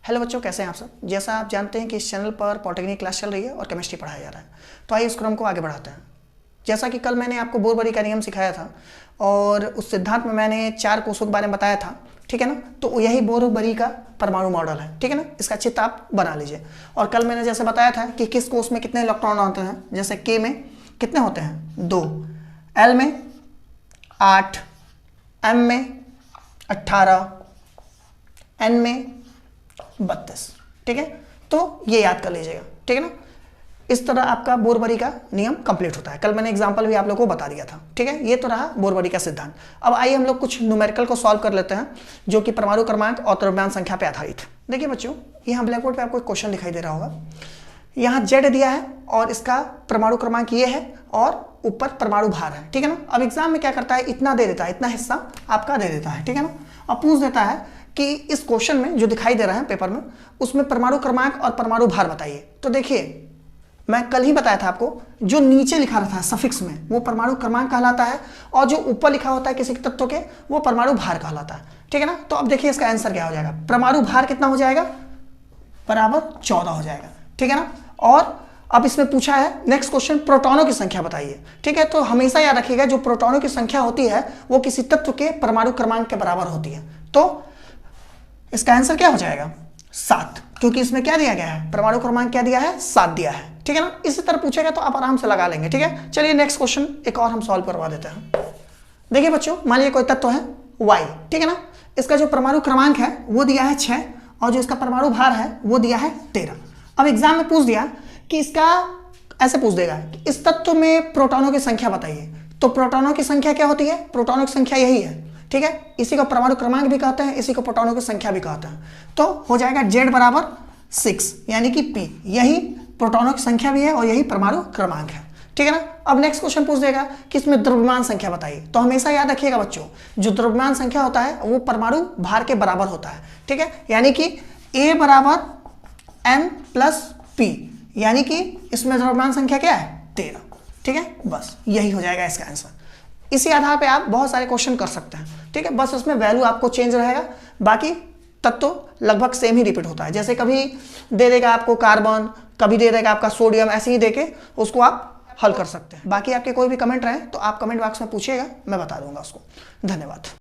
Hello बच्चों, कैसे हैं आप सब। जैसा आप जानते हैं कि इस चैनल पर पॉलिटेक्निक क्लास चल रही है और केमिस्ट्री पढ़ाया जा रहा है, तो आइए इस क्रम को आगे बढ़ाते हैं। जैसा कि कल मैंने आपको बोर-बरी का नियम सिखाया था और उस सिद्धांत में मैंने 4 कोषों के बारे में बताया था, ठीक है ना। तो यही बोर-बरी का परमाणु मॉडल है, ठीक है ना। इसका चित्र आप बना लीजिए। और कल मैंने जैसे बताया था कि किस कोष में कितने इलेक्ट्रॉन होते हैं, जैसे के में कितने होते हैं 2, एल में 8, एम में 18, एन में 32, ठीक है। तो ये याद कर लीजिएगा, ठीक है ना। इस तरह आपका बोर-बरी का नियम कंप्लीट होता है। कल मैंने एग्जांपल भी आप लोगों को बता दिया था, ठीक है। ये तो रहा बोर-बरी का सिद्धांत। अब आइए हम लोग कुछ न्यूमेरिकल को सॉल्व कर लेते हैं, जो कि परमाणु क्रमांक और द्रव्यमान संख्या पे आधारित है। देखिए बच्चों, यहाँ ब्लैक बोर्ड पे आपको एक क्वेश्चन दिखाई दे रहा होगा। यहाँ Z दिया है और इसका परमाणु क्रमांक ये है और ऊपर परमाणु भार है, ठीक है ना। अब एग्जाम में क्या करता है, इतना दे देता है, इतना हिस्सा आपका दे देता है, ठीक है ना। अब पूछ देता है कि इस क्वेश्चन में जो दिखाई दे रहा है पेपर में, उसमें परमाणु क्रमांक और परमाणु भार बताइए। तो देखिए, मैं कल ही बताया था आपको, जो नीचे लिखा रहता है सफिक्स में वो परमाणु क्रमांक कहलाता है और जो ऊपर लिखा होता है किसी तत्व के वो परमाणु भार कहलाता है, ठीक है ना। तो अब देखिए इसका आंसर क्या हो जाएगा। परमाणु भार कितना हो जाएगा, बराबर 14 हो जाएगा, ठीक है ना। और अब इसमें पूछा है नेक्स्ट क्वेश्चन, प्रोटॉनों की संख्या बताइए, ठीक है। तो हमेशा याद रखिएगा जो प्रोटॉनों की संख्या होती है वो किसी तत्व के परमाणु क्रमांक के बराबर होती है। तो इसका आंसर क्या हो जाएगा 7, क्योंकि इसमें क्या दिया गया है, परमाणु क्रमांक क्या दिया है, 7 दिया है, ठीक है ना। इसी तरह पूछेगा तो आप आराम से लगा लेंगे, ठीक है। चलिए नेक्स्ट क्वेश्चन एक और हम सॉल्व करवा देते हैं। देखिए बच्चों, मान लीजिए कोई तत्व है Y, ठीक है ना। इसका जो परमाणु क्रमांक है वो दिया है 6 और जो इसका परमाणु भार है वो दिया है 13। अब एग्जाम में पूछ दिया कि इसका ऐसे पूछ देगा कि इस तत्व में प्रोटॉनों की संख्या बताइए। तो प्रोटॉनों की संख्या क्या होती है, प्रोटॉनों की संख्या यही है, ठीक है। इसी को परमाणु क्रमांक भी कहते हैं, इसी को प्रोटॉनों की संख्या भी कहते हैं। तो हो जाएगा Z बराबर 6, यानी कि P, यही प्रोटॉनों की संख्या भी है और यही परमाणु क्रमांक है, ठीक है ना। अब नेक्स्ट क्वेश्चन पूछ देगा कि इसमें द्रव्यमान संख्या बताइए। तो हमेशा याद रखिएगा बच्चों, जो द्रव्यमान संख्या होता है वो परमाणु भार के बराबर होता है, ठीक है। यानी कि A बराबर N प्लस P, यानी कि इसमें द्रव्यमान संख्या क्या है 13, ठीक है। बस यही हो जाएगा इसका आंसर। इसी आधार पे आप बहुत सारे क्वेश्चन कर सकते हैं, ठीक है। बस उसमें वैल्यू आपको चेंज रहेगा, बाकी तत्व लगभग सेम ही रिपीट होता है। जैसे कभी दे देगा आपको कार्बन, कभी दे देगा आपका सोडियम, ऐसे ही देके उसको आप हल कर सकते हैं। बाकी आपके कोई भी कमेंट रहे तो आप कमेंट बॉक्स में पूछिएगा, मैं बता दूंगा उसको। धन्यवाद।